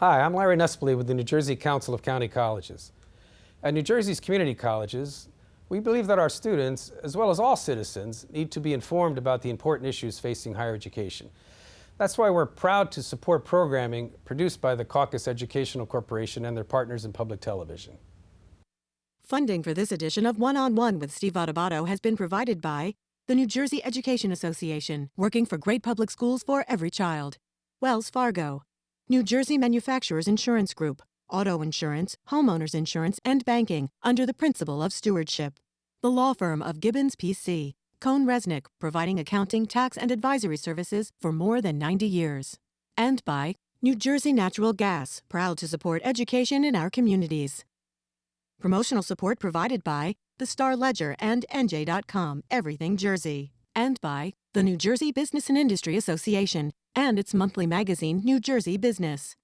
Hi, I'm Larry Nespoli with the New Jersey Council of County Colleges. At New Jersey's community colleges, we believe that our students, as well as all citizens, need to be informed about the important issues facing higher education. That's why we're proud to support programming produced by the Caucus Educational Corporation and their partners in public television. Funding for this edition of One-on-One with Steve Adubato has been provided by the New Jersey Education Association, working for great public schools for every child. Wells Fargo, New Jersey Manufacturers Insurance Group, auto insurance, homeowners insurance, and banking under the principle of stewardship. The law firm of Gibbons PC, Cohn Resnick, providing accounting, tax, and advisory services for more than 90 years. And by New Jersey Natural Gas, proud to support education in our communities. Promotional support provided by the Star Ledger and NJ.com, Everything Jersey. And by the New Jersey Business and Industry Association and its monthly magazine, New Jersey Business.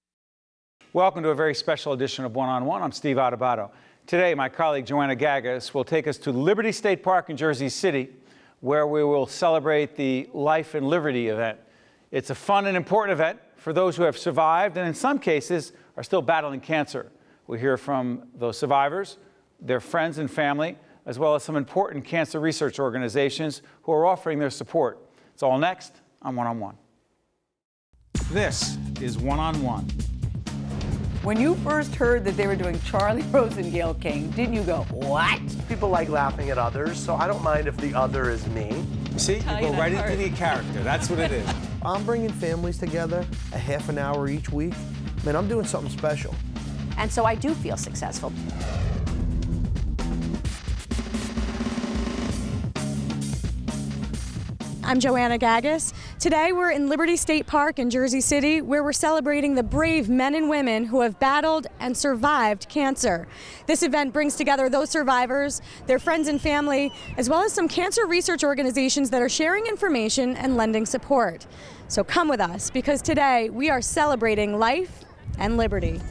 Welcome to a very special edition of One-on-One. I'm Steve Adubato. Today, my colleague Joanna Gagis will take us to Liberty State Park in Jersey City, where we will celebrate the Life and Liberty event. It's a fun and important event for those who have survived and in some cases are still battling cancer. We'll hear from those survivors, their friends and family, as well as some important cancer research organizations who are offering their support. It's all next on One-on-One. This is One-on-One. When you first heard that they were doing Charlie Rose and Gayle King, didn't you go, what? People like laughing at others, so I don't mind if the other is me. See, you go right into the character. That's what it is. I'm bringing families together a half an hour each week. Man, I'm doing something special. And so I do feel successful. I'm Joanna Gagis. Today we're in Liberty State Park in Jersey City, where we're celebrating the brave men and women who have battled and survived cancer. This event brings together those survivors, their friends and family, as well as some cancer research organizations that are sharing information and lending support. So come with us, because today we are celebrating life and liberty.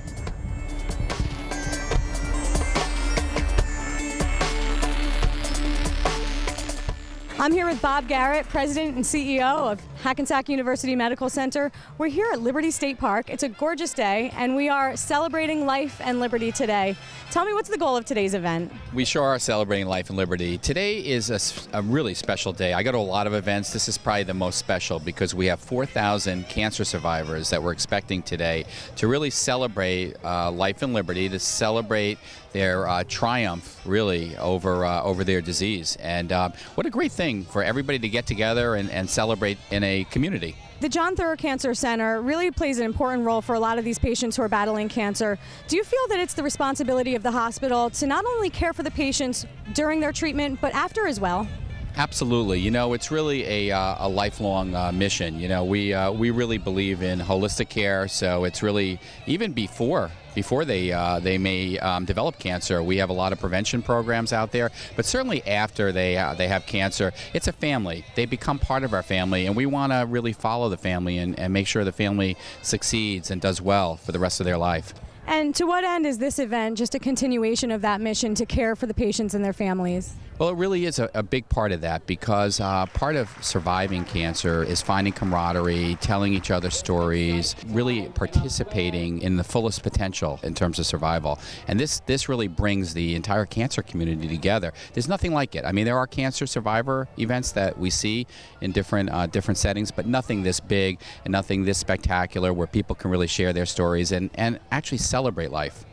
I'm here with Bob Garrett, President and CEO of Hackensack University Medical Center. We're here at Liberty State Park. It's a gorgeous day, and we are celebrating life and liberty today. Tell me, what's the goal of today's event? We sure are celebrating life and liberty. Today is a really special day. I go to a lot of events. This is probably the most special because we have 4,000 cancer survivors that we're expecting today to really celebrate life and liberty, to celebrate their triumph, really, over their disease. And what a great thing for everybody to get together and celebrate in a community. The John Theurer Cancer Center really plays an important role for a lot of these patients who are battling cancer. Do you feel that it's the responsibility of the hospital to not only care for the patients during their treatment, but after as well? Absolutely. You know, it's really a lifelong mission. You know, we really believe in holistic care, so it's really even before they may develop cancer. We have a lot of prevention programs out there, but certainly after they have cancer, it's a family. They become part of our family, and we want to really follow the family and make sure the family succeeds and does well for the rest of their life. And to what end is this event just a continuation of that mission to care for the patients and their families? Well, it really is a big part of that, because part of surviving cancer is finding camaraderie, telling each other stories, really participating in the fullest potential in terms of survival. And this really brings the entire cancer community together. There's nothing like it. I mean, there are cancer survivor events that we see in different settings, but nothing this big and nothing this spectacular where people can really share their stories and actually celebrate life.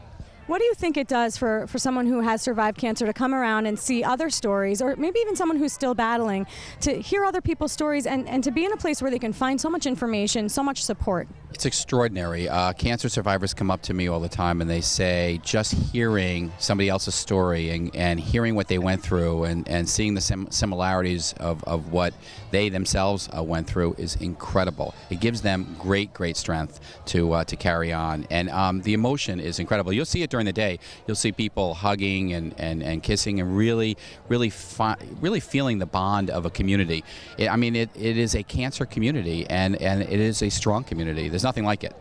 What do you think it does for someone who has survived cancer to come around and see other stories, or maybe even someone who's still battling, to hear other people's stories and to be in a place where they can find so much information, so much support? It's extraordinary. Cancer survivors come up to me all the time and they say just hearing somebody else's story and hearing what they went through and seeing the similarities of what they themselves went through is incredible. It gives them great strength to carry on. And the emotion is incredible. You'll see it during the day. You'll see people hugging and kissing and really feeling the bond of a community. It is a cancer community, and it is a strong community. There's nothing like it.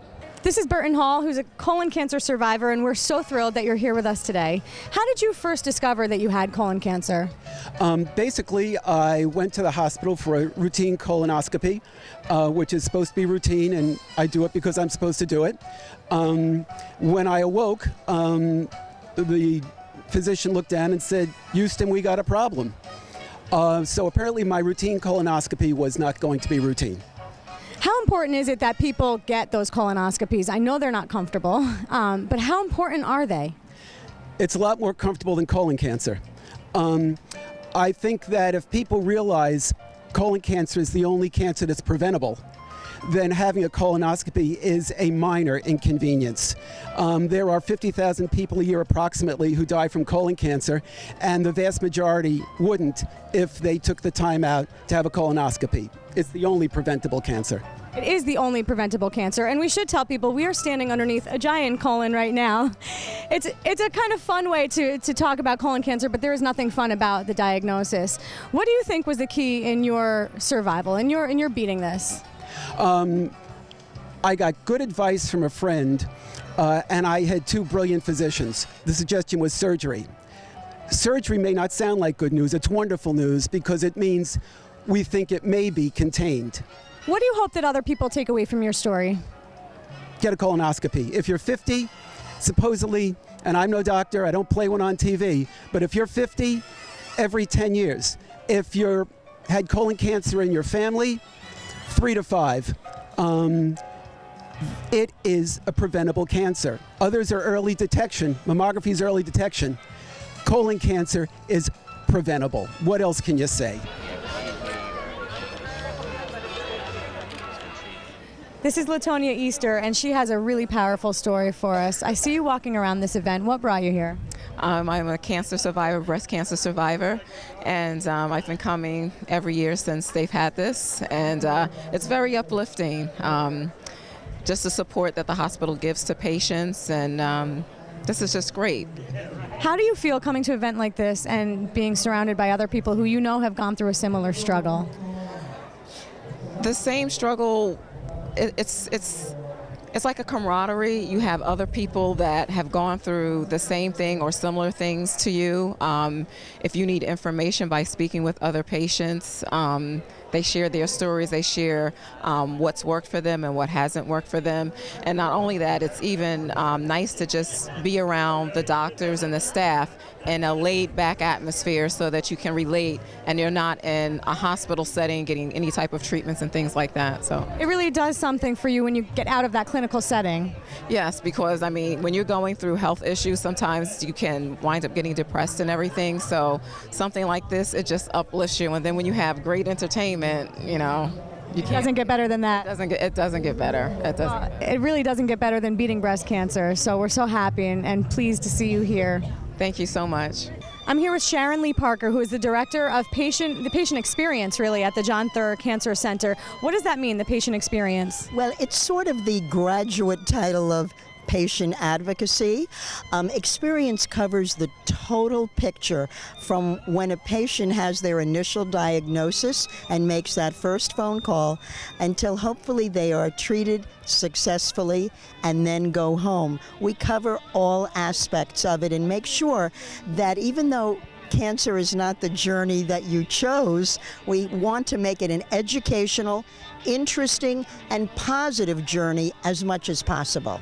This is Burton Hall, who's a colon cancer survivor, and we're so thrilled that you're here with us today. How did you first discover that you had colon cancer? Basically, I went to the hospital for a routine colonoscopy, which is supposed to be routine, and I do it because I'm supposed to do it. When I awoke, the physician looked down and said, "Houston, we got a problem." So apparently my routine colonoscopy was not going to be routine. How important is it that people get those colonoscopies? I know they're not comfortable, but how important are they? It's a lot more comfortable than colon cancer. I think that if people realize colon cancer is the only cancer that's preventable, then having a colonoscopy is a minor inconvenience. There are 50,000 people a year approximately who die from colon cancer, and the vast majority wouldn't if they took the time out to have a colonoscopy. It's the only preventable cancer. It is the only preventable cancer, and we should tell people we are standing underneath a giant colon right now. It's a kind of fun way to talk about colon cancer, but there is nothing fun about the diagnosis. What do you think was the key in your survival, in your beating this? I got good advice from a friend, and I had two brilliant physicians. The suggestion was surgery. Surgery may not sound like good news. It's wonderful news because it means we think it may be contained. What do you hope that other people take away from your story? Get a colonoscopy. If you're 50, supposedly, and I'm no doctor, I don't play one on TV, but if you're 50, every 10 years. If you had colon cancer in your family, 3 to 5. It is a preventable cancer. Others are early detection. Mammography is early detection. Colon cancer is preventable. What else can you say? This is Latonia Easter, and she has a really powerful story for us. I see you walking around this event. What brought you here? I'm a cancer survivor, breast cancer survivor, and I've been coming every year since they've had this, and it's very uplifting. Just the support that the hospital gives to patients, and this is just great. How do you feel coming to an event like this and being surrounded by other people who you know have gone through a similar struggle? The same struggle. It's like a camaraderie. You have other people that have gone through the same thing or similar things to you. If you need information by speaking with other patients, they share their stories, they share what's worked for them and what hasn't worked for them. And not only that, it's even nice to just be around the doctors and the staff in a laid-back atmosphere so that you can relate and you're not in a hospital setting getting any type of treatments and things like that. So it really does something for you when you get out of that clinical setting. Yes, because I mean, when you're going through health issues, sometimes you can wind up getting depressed and everything. So something like this, it just uplifts you. And then when you have great entertainment, you know, it doesn't get better than that. It doesn't get better. It doesn't. It really doesn't get better than beating breast cancer. So we're so happy and pleased to see you here. Thank you so much. I'm here with Sharon Lee Parker, who is the director of the patient experience, really, at the John Thur Cancer Center. What does that mean, the patient experience? Well, it's sort of the graduate title of patient advocacy. Experience covers the total picture from when a patient has their initial diagnosis and makes that first phone call until hopefully they are treated successfully and then go home. We cover all aspects of it and make sure that even though cancer is not the journey that you chose, we want to make it an educational, interesting, and positive journey as much as possible.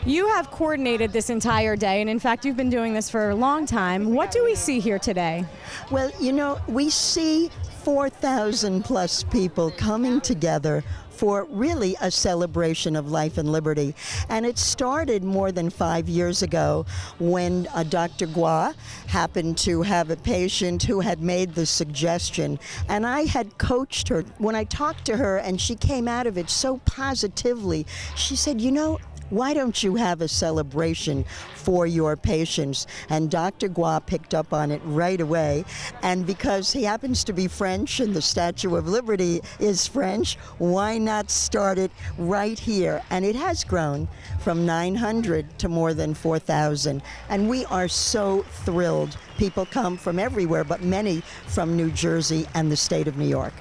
You have coordinated this entire day, and in fact, you've been doing this for a long time. What do we see here today? Well, you know, we see 4,000 plus people coming together for really a celebration of life and liberty. And it started more than 5 years ago when Dr. Gua happened to have a patient who had made the suggestion. And I had coached her. When I talked to her and she came out of it so positively, she said, you know, why don't you have a celebration for your patients? And Dr. Gua picked up on it right away. And because he happens to be French and the Statue of Liberty is French, why not start it right here? And it has grown from 900 to more than 4,000. And we are so thrilled. People come from everywhere, but many from New Jersey and the state of New York.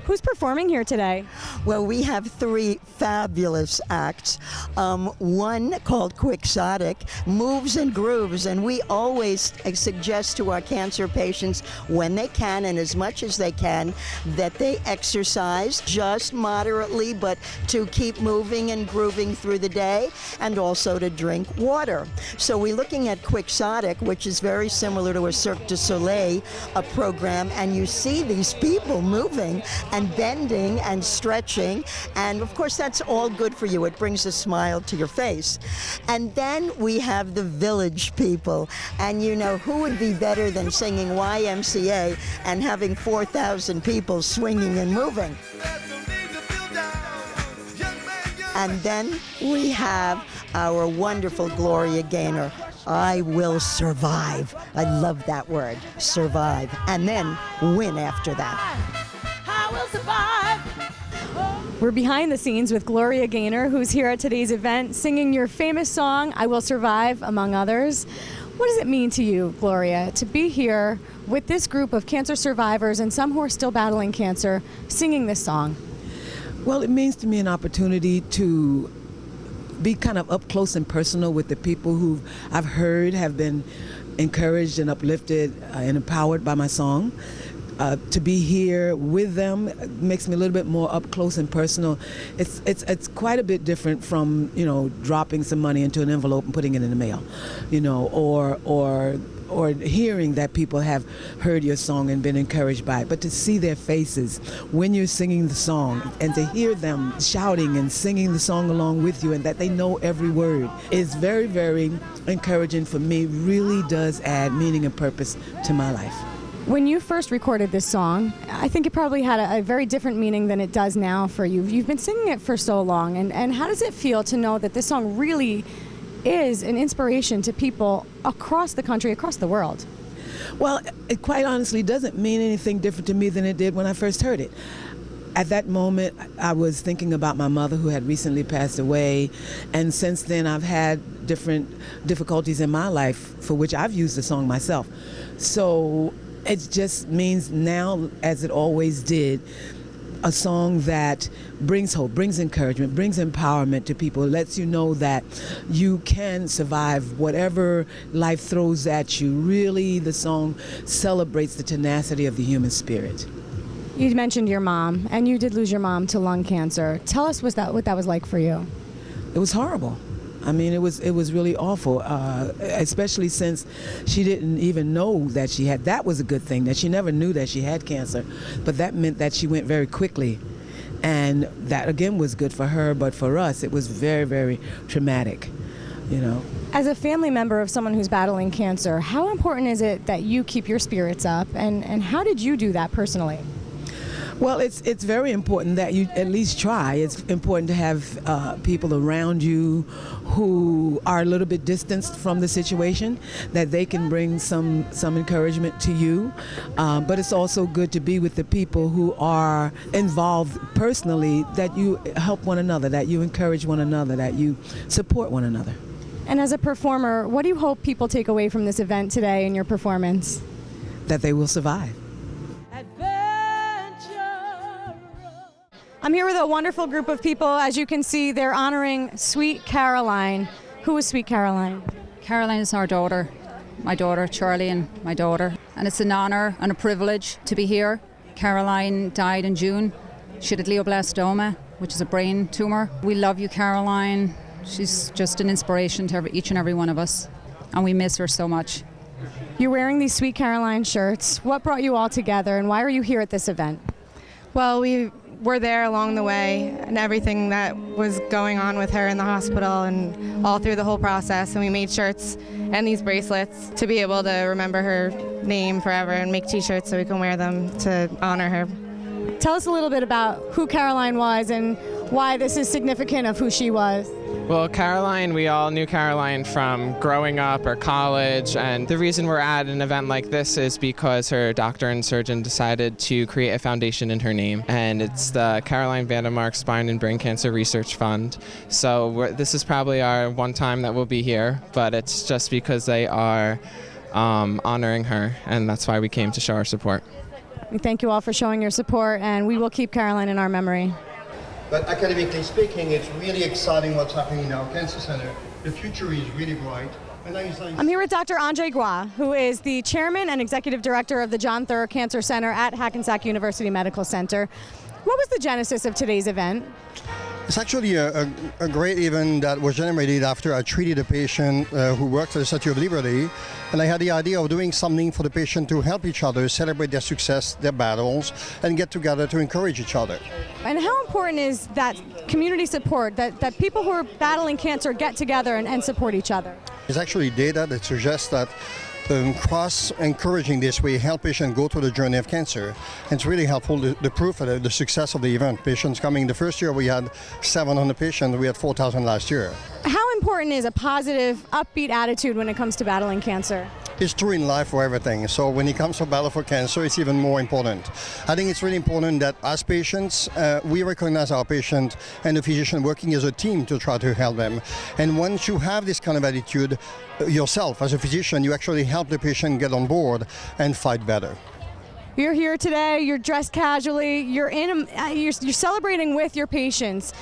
Who's performing here today? Well, we have three fabulous acts. One called Quixotic moves and grooves, and we always suggest to our cancer patients when they can and as much as they can that they exercise just moderately, but to keep moving and grooving through the day, and also to drink water. So we're looking at Quixotic, which is very similar to a Cirque du Soleil program, and you see these people moving and bending and stretching, and of course that's all good for you. It brings a smile to your face. And then we have the Village People, and you know, who would be better than singing YMCA and having 4,000 people swinging and moving? And then we have our wonderful Gloria Gaynor, I Will Survive. I love that word, survive, and then win after that. We're behind the scenes with Gloria Gaynor, who's here at today's event singing your famous song, I Will Survive, among others. What does it mean to you, Gloria, to be here with this group of cancer survivors and some who are still battling cancer singing this song? Well, it means to me an opportunity to be kind of up close and personal with the people who I've heard have been encouraged and uplifted and empowered by my song. To be here with them makes me a little bit more up close and personal. It's quite a bit different from, you know, dropping some money into an envelope and putting it in the mail, you know, or hearing that people have heard your song and been encouraged by it. But to see their faces when you're singing the song and to hear them shouting and singing the song along with you and that they know every word is very, very encouraging for me. Really does add meaning and purpose to my life. When you first recorded this song, I think it probably had a very different meaning than it does now for you. You've been singing it for so long, and how does it feel to know that this song really is an inspiration to people across the country, across the world? Well, it quite honestly doesn't mean anything different to me than it did when I first heard it. At that moment, I was thinking about my mother who had recently passed away, and since then I've had different difficulties in my life for which I've used the song myself. So it just means now, as it always did, a song that brings hope, brings encouragement, brings empowerment to people, lets you know that you can survive whatever life throws at you. Really, the song celebrates the tenacity of the human spirit. You mentioned your mom, and you did lose your mom to lung cancer. Tell us what that was like for you. It was horrible. I mean, it was really awful, especially since she didn't even know that she had. That was a good thing, that she never knew that she had cancer, but that meant that she went very quickly. And that, again, was good for her, but for us, it was very, very traumatic, you know. As a family member of someone who's battling cancer, how important is it that you keep your spirits up, and how did you do that personally? Well, it's very important that you at least try. It's important to have people around you who are a little bit distanced from the situation, that they can bring some encouragement to you. But it's also good to be with the people who are involved personally, that you help one another, that you encourage one another, that you support one another. And as a performer, what do you hope people take away from this event today in your performance? That they will survive. I'm here with a wonderful group of people. As you can see, they're honoring Sweet Caroline. Who is Sweet Caroline? Caroline is our daughter, my daughter Charlie and my daughter. And it's an honor and a privilege to be here. Caroline died in June. She had glioblastoma, which is a brain tumor. We love you, Caroline. She's just an inspiration to each and every one of us. And we miss her so much. You're wearing these Sweet Caroline shirts. What brought you all together, and why are you here at this event? Well, we were there along the way, and everything that was going on with her in the hospital and all through the whole process, and we made shirts and these bracelets to be able to remember her name forever and make t-shirts so we can wear them to honor her. Tell us a little bit about who Caroline was and why this is significant of who she was. Well, Caroline, we all knew Caroline from growing up or college, and the reason we're at an event like this is because her doctor and surgeon decided to create a foundation in her name, and it's the Caroline Vandermark Spine and Brain Cancer Research Fund. So this is probably our one time that we'll be here, but it's just because they are honoring her, and that's why we came to show our support. We thank you all for showing your support, and we will keep Caroline in our memory. But academically speaking, it's really exciting what's happening in our cancer center. The future is really bright. I'm here with Dr. Andre Gua, who is the chairman and executive director of the John Thurr Cancer Center at Hackensack University Medical Center. What was the genesis of today's event? It's actually a great event that was generated after I treated a patient who worked at the Statue of Liberty, and I had the idea of doing something for the patient to help each other, celebrate their success, their battles, and get together to encourage each other. And how important is that community support, that people who are battling cancer get together and support each other? There's actually data that suggests that cross-encouraging this way help patients go through the journey of cancer. And it's really helpful, the proof of the success of the event. Patients coming, the first year we had 700 patients, we had 4,000 last year. How important is a positive, upbeat attitude when it comes to battling cancer? It's true in life for everything. So when it comes to battle for cancer, it's even more important. I think it's really important that as patients, we recognize our patient and the physician working as a team to try to help them. And once you have this kind of attitude yourself as a physician, you actually help the patient get on board and fight better. You're here today, you're dressed casually, you're celebrating with your patients.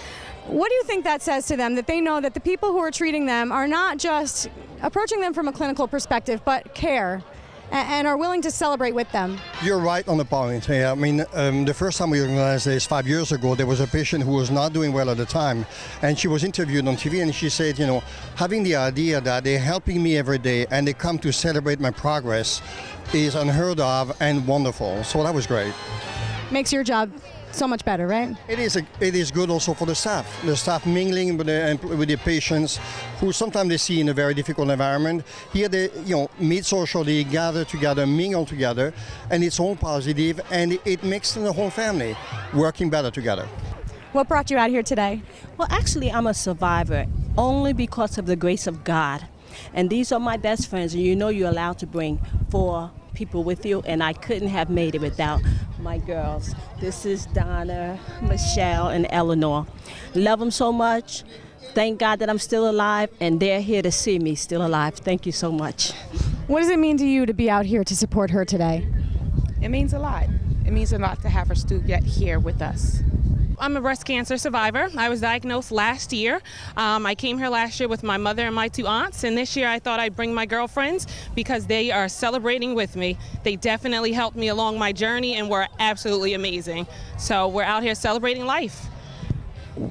What do you think that says to them, that they know that the people who are treating them are not just approaching them from a clinical perspective, but care and are willing to celebrate with them? You're right on the point. I mean, the first time we organized this 5 years ago, there was a patient who was not doing well at the time, and she was interviewed on TV, and she said, you know, having the idea that they're helping me every day and they come to celebrate my progress is unheard of and wonderful. So that was great. Makes your job so much better, right? It is good also for the staff. The staff mingling with the patients who sometimes they see in a very difficult environment. Here they meet socially, gather together, mingle together, and it's all positive, and it makes the whole family working better together. What brought you out here today? Well, actually, I'm a survivor only because of the grace of God. And these are my best friends, and you know you're allowed to bring 4 people with you, and I couldn't have made it without my girls. This is Donna, Michelle, and Eleanor. Love them so much. Thank God that I'm still alive, and they're here to see me still alive. Thank you so much. What does it mean to you to be out here to support her today? It means a lot. It means a lot to have her still get here with us. I'm a breast cancer survivor. I was diagnosed last year. I came here last year with my mother and my 2 aunts, and this year I thought I'd bring my girlfriends because they are celebrating with me. They definitely helped me along my journey and were absolutely amazing. So we're out here celebrating life.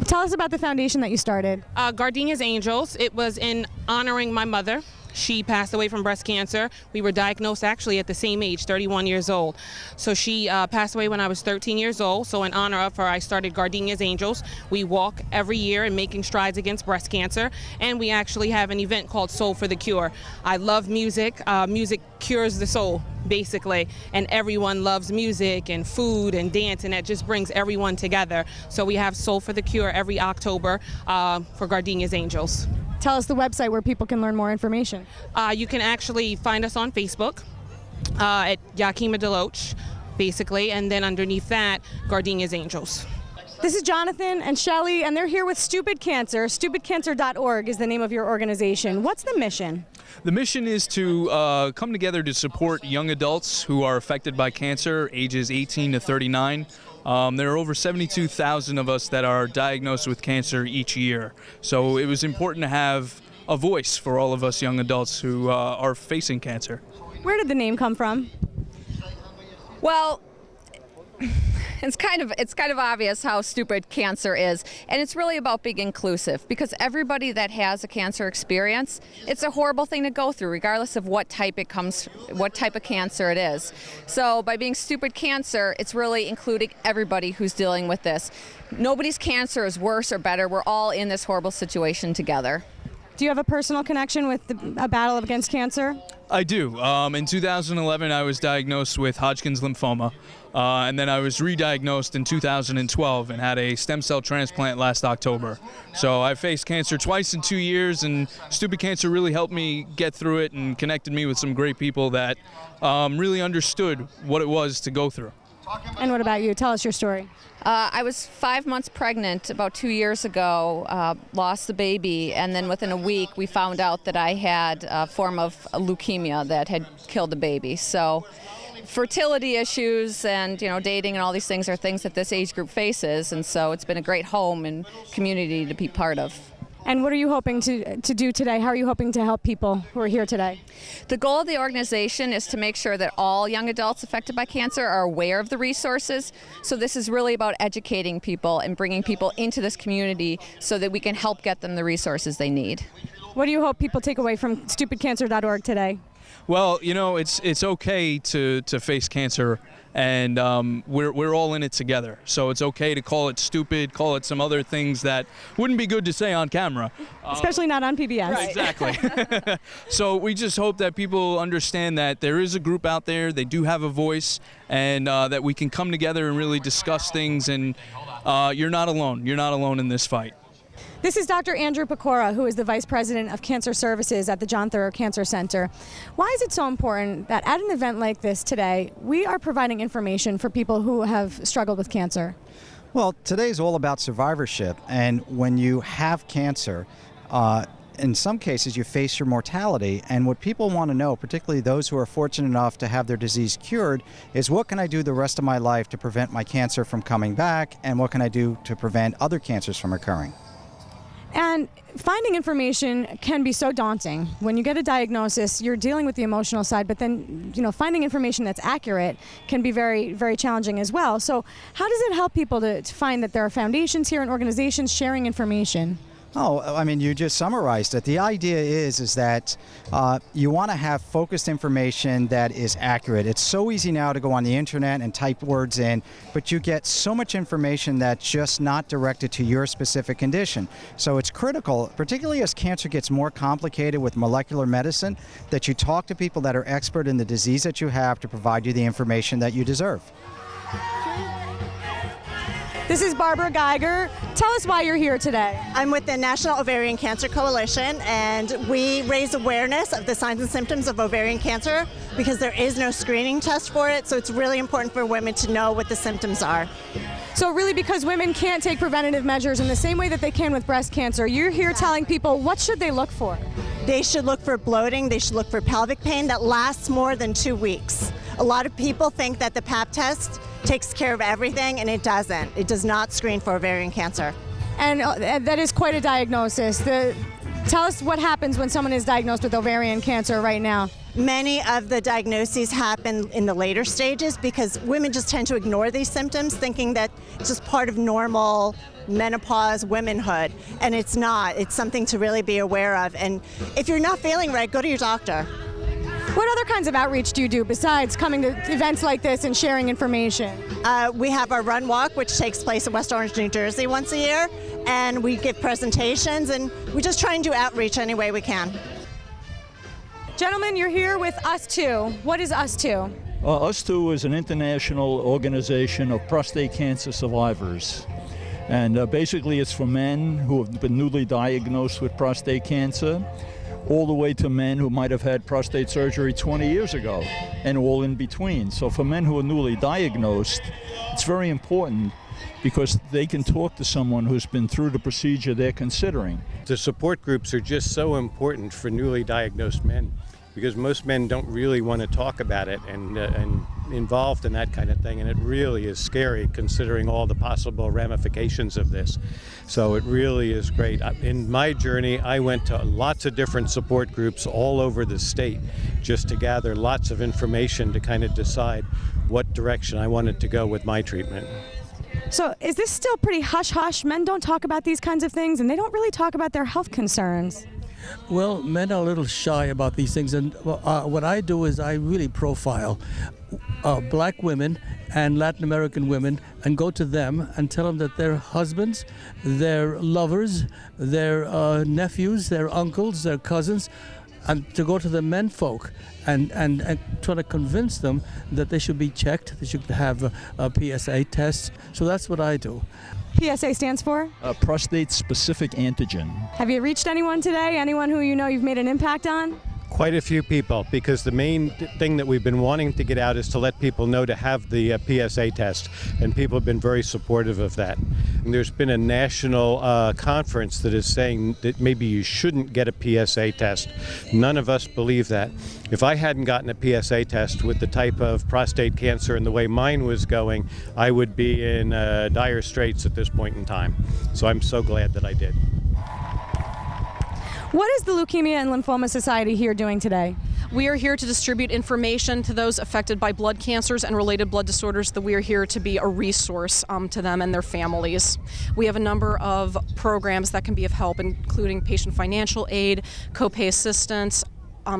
Tell us about the foundation that you started. Gardenia's Angels. It was in honoring my mother. She passed away from breast cancer. We were diagnosed actually at the same age, 31 years old. So she passed away when I was 13 years old. So in honor of her, I started Gardenia's Angels. We walk every year in making strides against breast cancer. And we actually have an event called Soul for the Cure. I love music. Music cures the soul, basically. And everyone loves music and food and dance, and that just brings everyone together. So we have Soul for the Cure every October for Gardenia's Angels. Tell us the website where people can learn more information. You can actually find us on Facebook at Yakima Deloach, basically, and then underneath that, Gardenia's Angels. This is Jonathan and Shelly, and they're here with Stupid Cancer. StupidCancer.org is the name of your organization. What's the mission? The mission is to come together to support young adults who are affected by cancer, ages 18 to 39. There are over 72,000 of us that are diagnosed with cancer each year. So it was important to have a voice for all of us young adults who are facing cancer. Where did the name come from? Well, it's kind of obvious how stupid cancer is, and it's really about being inclusive, because everybody that has a cancer experience, it's a horrible thing to go through regardless of what type of cancer it is. So by being stupid cancer, it's really including everybody who's dealing with this. Nobody's cancer is worse or better. We're all in this horrible situation together. Do you have a personal connection with a battle against cancer? I do. In 2011, I was diagnosed with Hodgkin's lymphoma, and then I was re-diagnosed in 2012 and had a stem cell transplant last October. So I faced cancer twice in 2 years, and Stupid Cancer really helped me get through it and connected me with some great people that really understood what it was to go through. And what about you? Tell us your story. I was 5 months pregnant about 2 years ago, lost the baby, and then within a week we found out that I had a form of leukemia that had killed the baby. So fertility issues and dating and all these things are things that this age group faces, and so it's been a great home and community to be part of. And what are you hoping to do today? How are you hoping to help people who are here today? The goal of the organization is to make sure that all young adults affected by cancer are aware of the resources. So this is really about educating people and bringing people into this community so that we can help get them the resources they need. What do you hope people take away from stupidcancer.org today? Well, it's okay to face cancer, and we're all in it together. So it's okay to call it stupid, call it some other things that wouldn't be good to say on camera. Especially not on PBS. Right, exactly. So we just hope that people understand that there is a group out there, they do have a voice, and that we can come together and really discuss things, and you're not alone. You're not alone in this fight. This is Dr. Andrew Pecora, who is the Vice President of Cancer Services at the John Theurer Cancer Center. Why is it so important that at an event like this today, we are providing information for people who have struggled with cancer? Well, today's all about survivorship, and when you have cancer, in some cases you face your mortality, and what people want to know, particularly those who are fortunate enough to have their disease cured, is what can I do the rest of my life to prevent my cancer from coming back, and what can I do to prevent other cancers from occurring? And finding information can be so daunting. When you get a diagnosis, you're dealing with the emotional side, but then, finding information that's accurate can be very, very challenging as well. So how does it help people to find that there are foundations here and organizations sharing information? Oh, I mean, you just summarized it. The idea is that you want to have focused information that is accurate. It's so easy now to go on the internet and type words in, but you get so much information that's just not directed to your specific condition. So it's critical, particularly as cancer gets more complicated with molecular medicine, that you talk to people that are expert in the disease that you have to provide you the information that you deserve. This is Barbara Geiger. Tell us why you're here today. I'm with the National Ovarian Cancer Coalition, and we raise awareness of the signs and symptoms of ovarian cancer because there is no screening test for it, so it's really important for women to know what the symptoms are. So really, because women can't take preventative measures in the same way that they can with breast cancer, you're here telling people what should they look for? They should look for bloating, they should look for pelvic pain that lasts more than 2 weeks. A lot of people think that the Pap test takes care of everything, and it doesn't. It does not screen for ovarian cancer. And that is quite a diagnosis. Tell us what happens when someone is diagnosed with ovarian cancer right now. Many of the diagnoses happen in the later stages because women just tend to ignore these symptoms, thinking that it's just part of normal menopause womanhood, and it's not. It's something to really be aware of. And if you're not feeling right, go to your doctor. What other kinds of outreach do you do besides coming to events like this and sharing information? We have our Run Walk, which takes place in West Orange, New Jersey once a year, and we give presentations, and we just try and do outreach any way we can. Gentlemen, you're here with Us Too. What is Us Too? Us Too is an international organization of prostate cancer survivors. And basically it's for men who have been newly diagnosed with prostate cancer, all the way to men who might have had prostate surgery 20 years ago, and all in between. So for men who are newly diagnosed, it's very important because they can talk to someone who's been through the procedure they're considering. The support groups are just so important for newly diagnosed men because most men don't really want to talk about it and involved in that kind of thing, and it really is scary considering all the possible ramifications of this. So it really is great. In my journey, I went to lots of different support groups all over the state just to gather lots of information to kind of decide what direction I wanted to go with my treatment. So is this still pretty hush-hush? Men don't talk about these kinds of things, and they don't really talk about their health concerns. Well, men are a little shy about these things, and what I do is I really profile black women and Latin American women and go to them and tell them that their husbands, their lovers, their nephews, their uncles, their cousins, and to go to the men folk and try to convince them that they should be checked, they should have a PSA test. So that's what I do. PSA stands for? Prostate-specific antigen. Have you reached anyone today? Anyone who you know you've made an impact on? Quite a few people, because the main thing that we've been wanting to get out is to let people know to have the PSA test, and people have been very supportive of that. And there's been a national conference that is saying that maybe you shouldn't get a PSA test. None of us believe that. If I hadn't gotten a PSA test with the type of prostate cancer and the way mine was going, I would be in dire straits at this point in time. So I'm so glad that I did. What is the Leukemia and Lymphoma Society here doing today? We are here to distribute information to those affected by blood cancers and related blood disorders. That we are here to be a resource to them and their families. We have a number of programs that can be of help, including patient financial aid, copay assistance,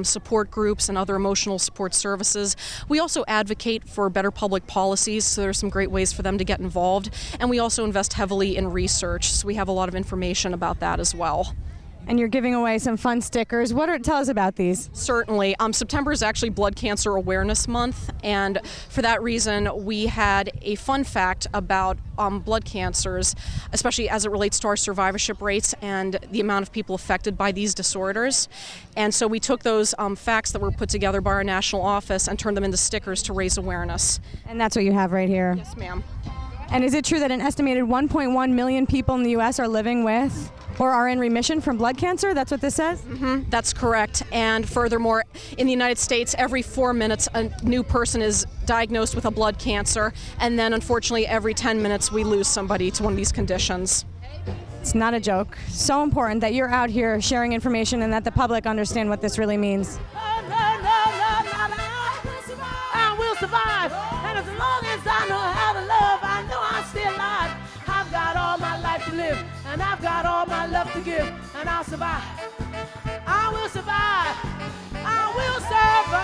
support groups, and other emotional support services. We also advocate for better public policies, so there are some great ways for them to get involved. And we also invest heavily in research, so we have a lot of information about that as well. And you're giving away some fun stickers. Tell us about these. Certainly. September is actually Blood Cancer Awareness Month, and for that reason, we had a fun fact about blood cancers, especially as it relates to our survivorship rates and the amount of people affected by these disorders. And so we took those facts that were put together by our national office and turned them into stickers to raise awareness. And that's what you have right here. Yes, ma'am. And is it true that an estimated 1.1 million people in the U.S. are living with or are in remission from blood cancer? That's what this says? Mm-hmm. That's correct. And furthermore, in the United States, every 4 minutes a new person is diagnosed with a blood cancer. And then unfortunately, every 10 minutes we lose somebody to one of these conditions. It's not a joke. So important that you're out here sharing information and that the public understand what this really means. I will survive. And as long as I know how to love, I know I'm still alive. I've got all my life to live, and I've got all my love to give, and I'll survive. I will survive. I will survive.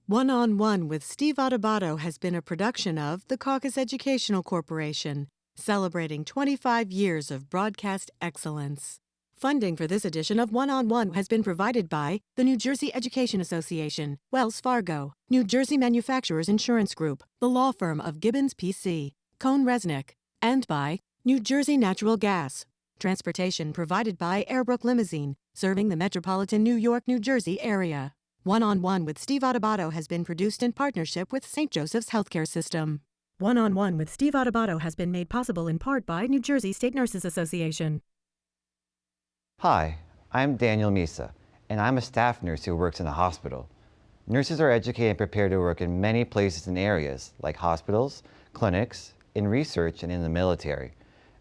One-on-One with Steve Adubato has been a production of the Caucus Educational Corporation, celebrating 25 years of broadcast excellence. Funding for this edition of One-on-One has been provided by the New Jersey Education Association, Wells Fargo, New Jersey Manufacturers Insurance Group, the law firm of Gibbons PC, Cohn Resnick, and by New Jersey Natural Gas. Transportation provided by Airbrook Limousine, serving the metropolitan New York, New Jersey area. One-on-One with Steve Adubato has been produced in partnership with St. Joseph's Healthcare System. One-on-One with Steve Adubato has been made possible in part by New Jersey State Nurses Association. Hi, I'm Daniel Misa, and I'm a staff nurse who works in a hospital. Nurses are educated and prepared to work in many places and areas, like hospitals, clinics, in research, and in the military.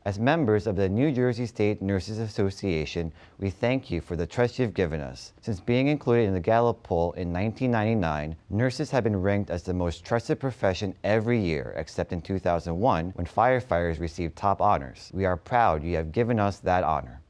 As members of the New Jersey State Nurses Association, we thank you for the trust you've given us. Since being included in the Gallup poll in 1999, nurses have been ranked as the most trusted profession every year, except in 2001, when firefighters received top honors. We are proud you have given us that honor.